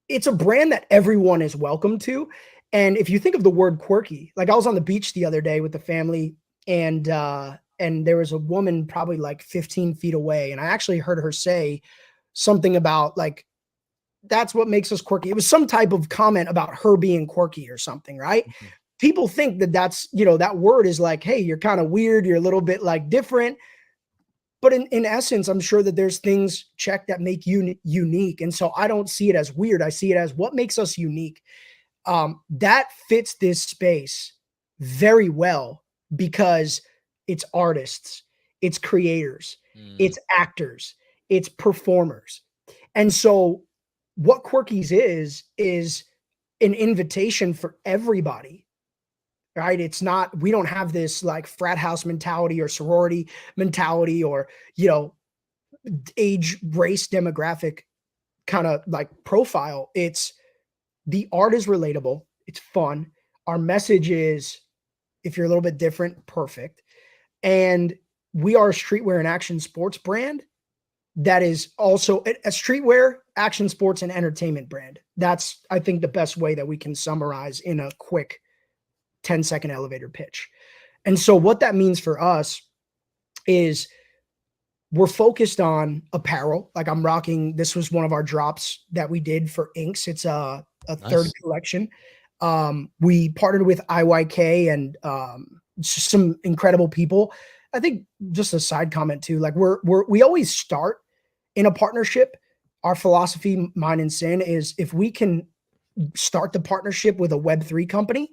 it's a brand that everyone is welcome to. And if you think of the word quirky, like I was on the beach the other day with the family, and there was a woman probably like 15 feet away, and I actually heard her say something about like that's what makes us quirky. It was some type of comment about her being quirky or something, right? Mhm. People think that that's, that word is like, hey, you're kind of weird, you're a little bit like different. But in essence, I'm sure that there's things checked that make you unique. And so I don't see it as weird. I see it as what makes us unique. That fits this space very well because it's artists, it's creators, Mm. it's actors, it's performers. And so what Quirkies is an invitation for everybody, right? It's not, we don't have this like frat house mentality or sorority mentality or, age, race, demographic kind of like profile. It's the art is relatable. It's fun. Our message is, if you're a little bit different, perfect. And we are a streetwear and action sports brand that is also a streetwear, action sports, and entertainment brand. That's, I think, the best way that we can summarize in a quick 10-second elevator pitch. And so what that means for us is we're focused on apparel. Like I'm rocking, this was one of our drops that we did for Inks. It's a third collection. We partnered with IYK and some incredible people. I think just a side comment too, like we always start in a partnership. Our philosophy, mine and Sin, is if we can start the partnership with a Web3 company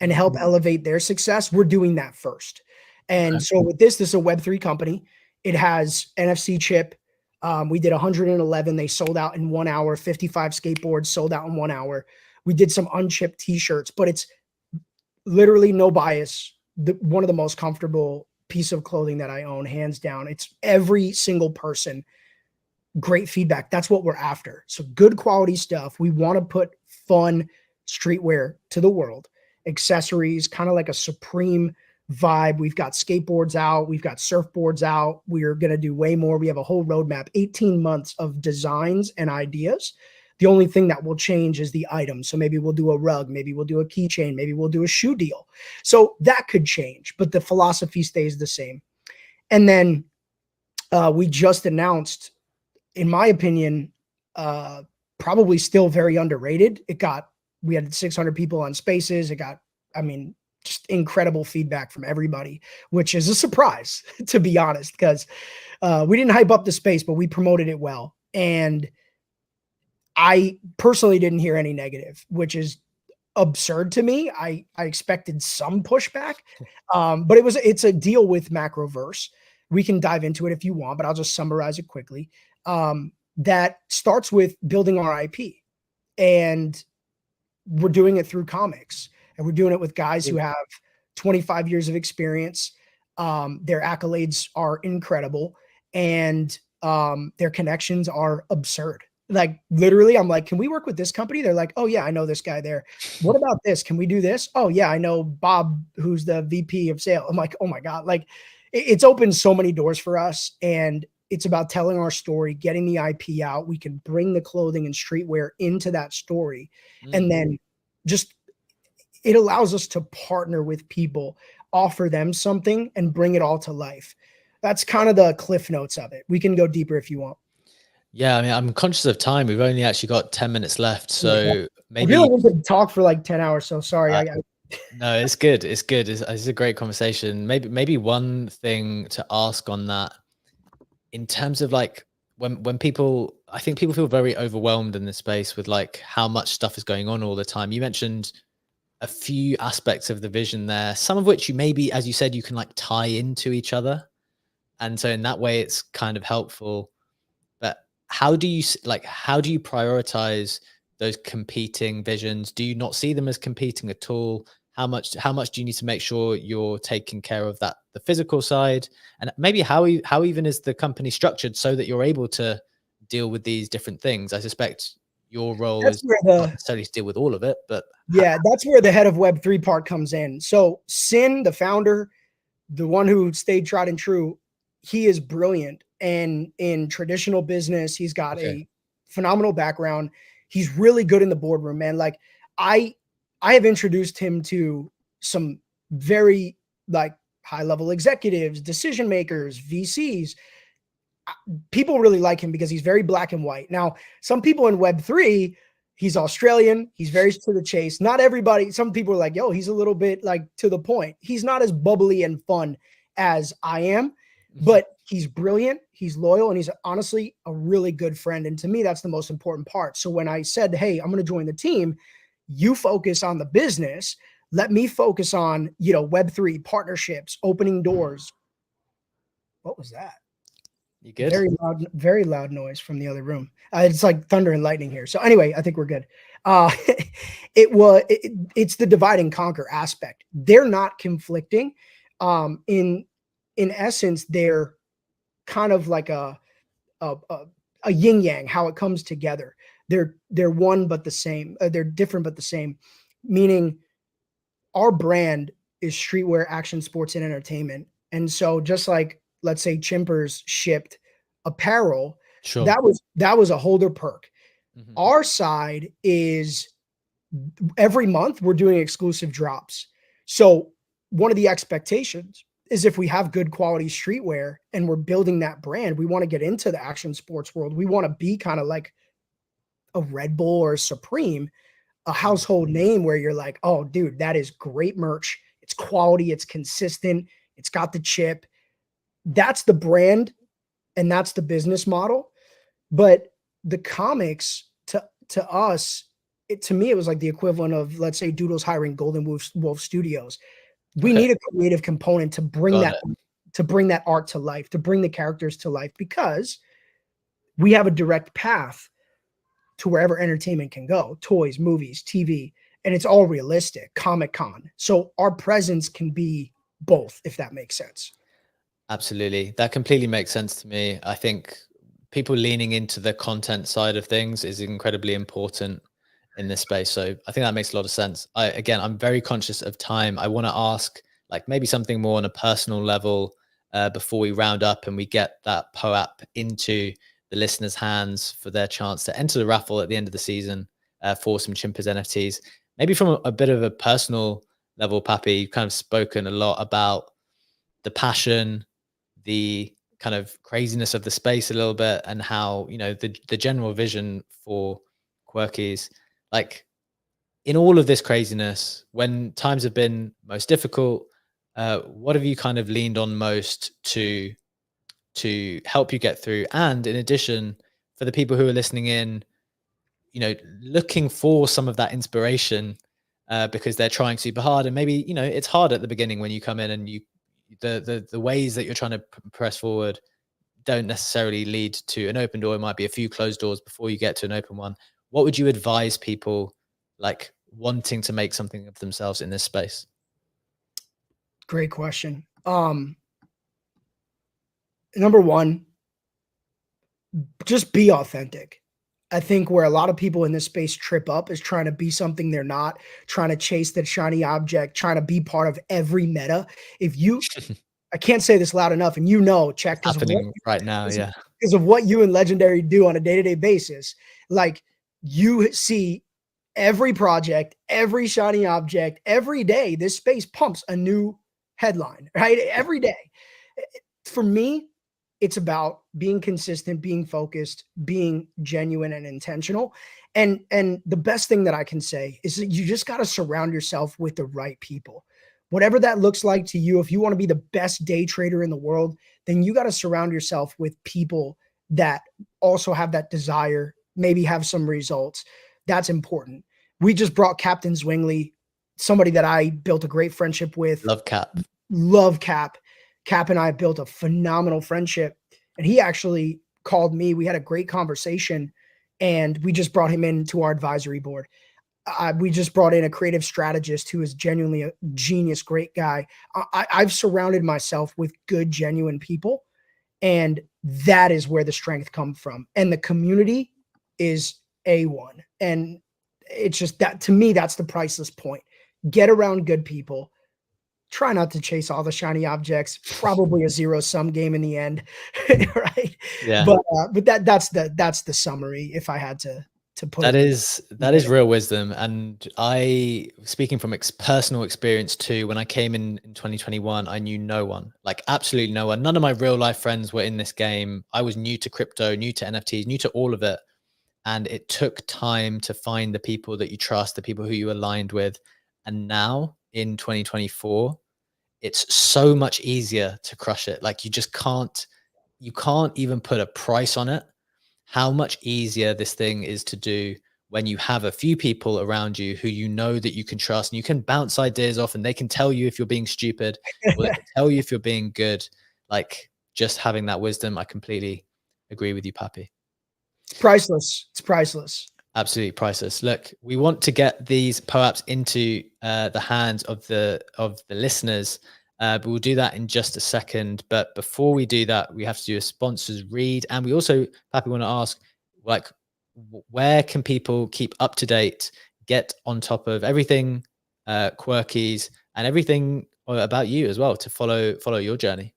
and help elevate their success, we're doing that first. And so with this is a Web3 company. It has NFC chip. We did 111. They sold out in 1 hour. 55 skateboards sold out in 1 hour. We did some unchipped t-shirts, but it's literally no bias. One of the most comfortable piece of clothing that I own, hands down. It's every single person. Great feedback. That's what we're after. So good quality stuff. We want to put fun streetwear to the world. Accessories, kind of like a Supreme vibe. We've got skateboards out. We've got surfboards out. We're going to do way more. We have a whole roadmap, 18 months of designs and ideas. The only thing that will change is the item. So maybe we'll do a rug. Maybe we'll do a keychain. Maybe we'll do a shoe deal. So that could change, but the philosophy stays the same. And then we just announced, in my opinion, probably still very underrated. We had 600 people on Spaces. It got, just incredible feedback from everybody, which is a surprise, to be honest, because we didn't hype up the space, but we promoted it well. And I personally didn't hear any negative, which is absurd to me. I expected some pushback, but it's a deal with Macroverse. We can dive into it if you want, but I'll just summarize it quickly. That starts with building our IP, and we're doing it through comics, and we're doing it with guys who have 25 years of experience. Their accolades are incredible, and their connections are absurd. Like literally, I'm like, can we work with this company? They're like, oh yeah, I know this guy there. What about this? Can we do this? Oh yeah, I know Bob, who's the VP of sales. I'm like, oh my God, like it's opened so many doors for us, and it's about telling our story, getting the IP out. We can bring the clothing and streetwear into that story. And then just, it allows us to partner with people, offer them something, and bring it all to life. That's kind of the cliff notes of it. We can go deeper if you want. Yeah, I'm conscious of time. We've only actually got 10 minutes left. So maybe I really need to talk for like 10 hours. So sorry. No, it's good. It's good. It's a great conversation. Maybe one thing to ask on that, in terms of like when people, I think people feel very overwhelmed in this space with like how much stuff is going on all the time. You mentioned a few aspects of the vision there, some of which you maybe, as you said, you can like tie into each other. And so in that way, it's kind of helpful. But how do you prioritize those competing visions? Do you not see them as competing at all? How much do you need to make sure you're taking care of that, the physical side, and maybe how even is the company structured so that you're able to deal with these different things? I suspect your role is not necessarily to deal with all of it, but yeah, that's where the head of Web3 part comes in. So Sin, the founder, the one who stayed tried and true, he is brilliant. And in traditional business, he's got a phenomenal background. He's really good in the boardroom, man. Like I have introduced him to some very like high level executives, decision makers, VCs. People really like him because he's very black and white. Now, some people in Web3, he's Australian. He's very to the chase. Not everybody. Some people are like, yo, he's a little bit like to the point. He's not as bubbly and fun as I am, but he's brilliant. He's loyal, and he's honestly a really good friend. And to me, that's the most important part. So when I said, hey, I'm going to join the team, you focus on the business. Let me focus on, Web3 partnerships, opening doors. What was that? You good? Very loud noise from the other room. It's like thunder and lightning here. So anyway, I think we're good. It's the divide and conquer aspect. They're not conflicting. In essence, they're kind of like a yin yang, how it comes together. They're one but the same. They're different but the same. Meaning, our brand is streetwear, action, sports, and entertainment. And so, just like, let's say Chimpers shipped apparel, Sure. that was a holder perk. Hmm. Our side is every month we're doing exclusive drops. So one of the expectations is if we have good quality streetwear and we're building that brand, we want to get into the action sports world. We want to be kind of like a Red Bull or a Supreme, a household name where you're like, oh, dude, that is great merch. It's quality, it's consistent, it's got the chip. That's the brand and that's the business model. But the comics to us, to me, it was like the equivalent of, let's say, Doodle's hiring Golden Wolf Studios. We Okay. need a creative component to bring Got that it. art to life, to bring the characters to life, because we have a direct path to wherever entertainment can go: toys, movies, TV, and it's all realistic. Comic Con, so our presence can be both, if that makes sense. Absolutely. That completely makes sense to me. I think people leaning into the content side of things is incredibly important in this space. So I think that makes a lot of sense. I'm very conscious of time. I want to ask like maybe something more on a personal level before we round up and we get that POAP into the listeners' hands for their chance to enter the raffle at the end of the season for some Chimpers NFTs. Maybe from a bit of a personal level, Pappy, you've kind of spoken a lot about the passion, the kind of craziness of the space a little bit, and how, you know, the general vision for Quirkies. Like, in all of this craziness, when times have been most difficult, what have you kind of leaned on most to help you get through? And in addition, for the people who are listening in, you know, looking for some of that inspiration because they're trying super hard, and maybe, you know, it's hard at the beginning when you come in and you the ways that you're trying to press forward don't necessarily lead to an open door. It might be a few closed doors before you get to an open one. What would you advise people like wanting to make something of themselves in this space? Great question. Number one, just be authentic. I think where a lot of people in this space trip up is trying to be something they're not, trying to chase that shiny object, trying to be part of every meta. If you, I can't say this loud enough, and you know, check, It's happening right now. Yeah. because of what you and Legendary do on a day-to-day basis. Like, you see every project, every shiny object, every day. This space pumps a new headline, right? Every day. For me, it's about being consistent, being focused, being genuine and intentional. And the best thing that I can say is that you just got to surround yourself with the right people. Whatever that looks like to you, if you want to be the best day trader in the world, then you got to surround yourself with people that also have that desire, maybe have some results. That's important. We just brought Captain Zwingli, somebody that I built a great friendship with. Love Cap. Love Cap. Cap and I built a phenomenal friendship, and he actually called me. We had a great conversation, and we just brought him into our advisory board. We just brought in a creative strategist who is genuinely a genius, great guy. I've surrounded myself with good, genuine people, and that is where the strength comes from. And the community is A1. And it's just that, to me, that's the priceless point. Get around good people. Try not to chase all the shiny objects. Probably a zero sum game in the end, right? Yeah. But that's the summary if I had to put That it in. is real wisdom. And I, speaking from personal experience too, when I came in 2021, I knew no one, like absolutely no one. None of my real life friends were in this game. I was new to crypto, new to NFTs, new to all of it. And it took time to find the people that you trust, the people who you aligned with. And now in 2024, it's so much easier to crush it. Like, you can't even put a price on it, how much easier this thing is to do when you have a few people around you who you know that you can trust, and you can bounce ideas off and they can tell you if you're being stupid or they can tell you if you're being good. Like, just having that wisdom, I completely agree with you, Pappy. Priceless. It's priceless. Absolutely priceless. Look, we want to get these POAPs into the hands of the listeners, but we'll do that in just a second. But before we do that, we have to do a sponsors read, and we also, Pappy, want to ask, like, where can people keep up to date, get on top of everything, Quirkies, and everything about you as well, to follow your journey?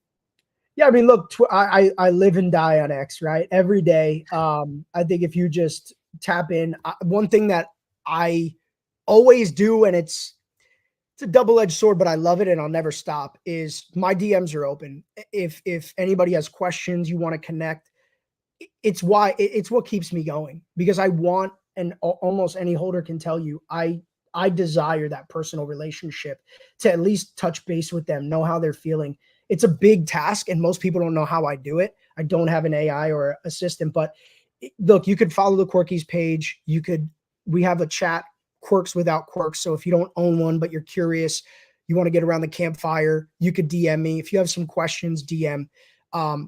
Yeah, I mean, look, I live and die on X, right? Every day. I think if you just tap in, one thing that I always do, and it's a double-edged sword, but I love it and I'll never stop, is my DMs are open. If anybody has questions, you want to connect, it's what keeps me going, because I want, and almost any holder can tell you, I desire that personal relationship, to at least touch base with them, know how they're feeling. It's a big task, and most people don't know how I do it. I don't have an AI or assistant, but look, you could follow the Quirkies page. We have a chat, Quirks Without Quirks. So if you don't own one, but you're curious, you want to get around the campfire, you could DM me. If you have some questions, DM.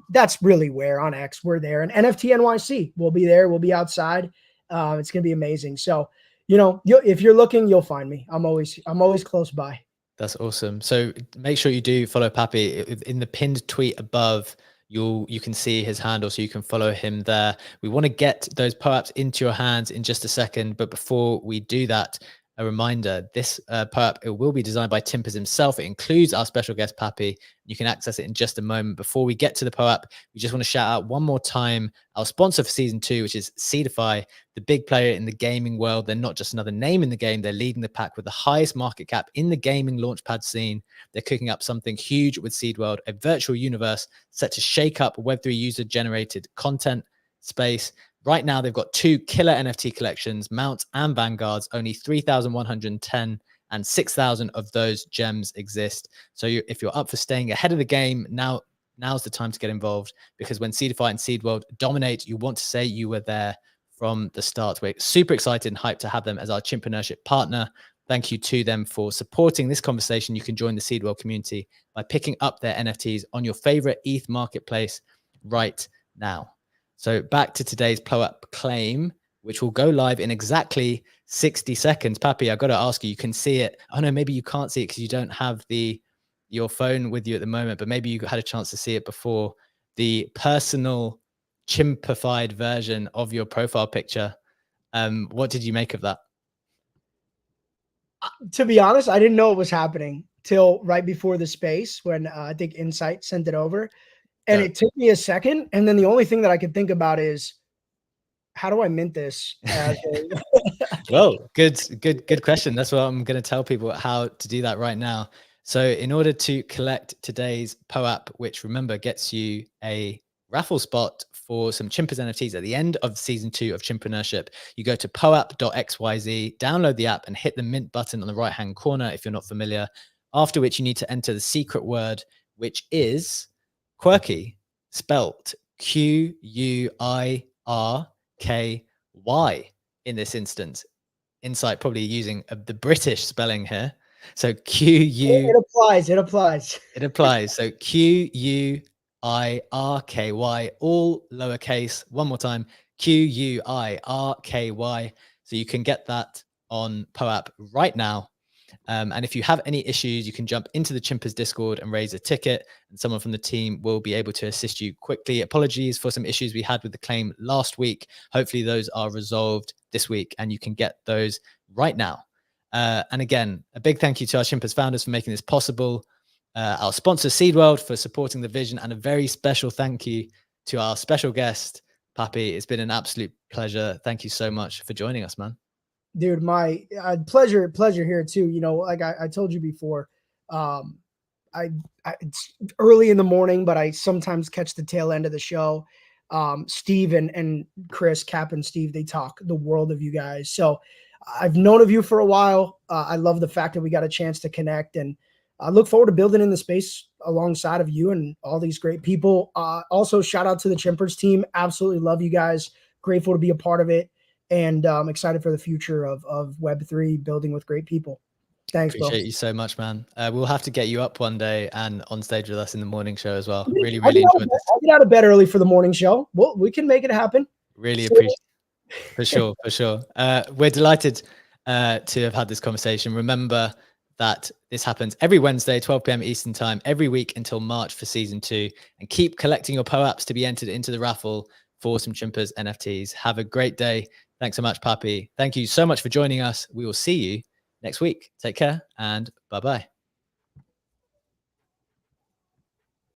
That's really where on X we're there. And NFT NYC, we'll be there. We'll be outside. It's gonna be amazing. So, if you're looking, you'll find me. I'm always close by. That's awesome. So make sure you do follow Pappy in the pinned tweet above. You can see his handle, so you can follow him there. We want to get those POAPs into your hands in just a second, but before we do that, a reminder: this POAP, it will be designed by Timpers himself. It includes our special guest Pappy. You can access it in just a moment. Before we get to the POAP, we just want to shout out one more time our sponsor for season 2, which is Seedify, the big player in the gaming world. They're not just another name in the game. They're leading the pack with the highest market cap in the gaming launchpad scene. They're cooking up something huge with Seed World, a virtual universe set to shake up Web3 user-generated content space. Right now, they've got 2 killer NFT collections, Mounts and Vanguards, only 3,110, and 6,000 of those gems exist. So if you're up for staying ahead of the game, now's the time to get involved, because when Seedify and Seed World dominate, you want to say you were there from the start. We're super excited and hyped to have them as our Chimpreneurship partner. Thank you to them for supporting this conversation. You can join the Seed World community by picking up their NFTs on your favorite ETH marketplace right now. So back to today's POAP claim, which will go live in exactly 60 seconds. Pappy, I've got to ask you, you can see it. Oh no, maybe you can't see it because you don't have your phone with you at the moment, but maybe you had a chance to see it before. The personal chimpified version of your profile picture. What did you make of that? To be honest, I didn't know it was happening till right before the space, when I think Insight sent it over. And it took me a second. And then the only thing that I could think about is, how do I mint this? Well, good question. That's what I'm going to tell people, how to do that right now. So in order to collect today's POAP, which remember gets you a raffle spot for some Chimpers NFTs at the end of season 2 of Chimpreneurship, you go to poap.xyz, download the app and hit the mint button on the right hand corner if you're not familiar. After which you need to enter the secret word, which is Quirky, spelt Quirky in this instance. Insight probably using the British spelling here. So Q-U... It applies. It applies. It applies. So Quirky, all lowercase. One more time, Quirky. So you can get that on POAP right now. And if you have any issues, you can jump into the Chimpers Discord and raise a ticket, and someone from the team will be able to assist you quickly. Apologies for some issues we had with the claim last week. Hopefully those are resolved this week and you can get those right now. And again, a big thank you to our Chimpers founders for making this possible, our sponsor Seed World for supporting the vision, and a very special thank you to our special guest, Pappy. It's been an absolute pleasure. Thank you so much for joining us, man. Dude, my pleasure here too. Like I told you before, it's early in the morning, but I sometimes catch the tail end of the show. Steve and Chris, Cap and Steve, they talk the world of you guys. So I've known of you for a while. I love the fact that we got a chance to connect, and I look forward to building in the space alongside of you and all these great people. Also, shout out to the Chimpers team. Absolutely love you guys. Grateful to be a part of it. And I'm excited for the future of Web3, building with great people. Thanks, Appreciate bro. you so much, man. We'll have to get you up one day and on stage with us in the morning show as well. Really I'll enjoyed this. I'll get out of bed early for the morning show. Well, we can make it happen. Really appreciate it. For sure. We're delighted to have had this conversation. Remember that this happens every Wednesday, 12 p.m. Eastern time, every week until March for season 2. And keep collecting your POAPs to be entered into the raffle for some Chimpers NFTs. Have a great day. Thanks so much, Pappy. Thank you so much for joining us. We will see you next week. Take care and bye-bye.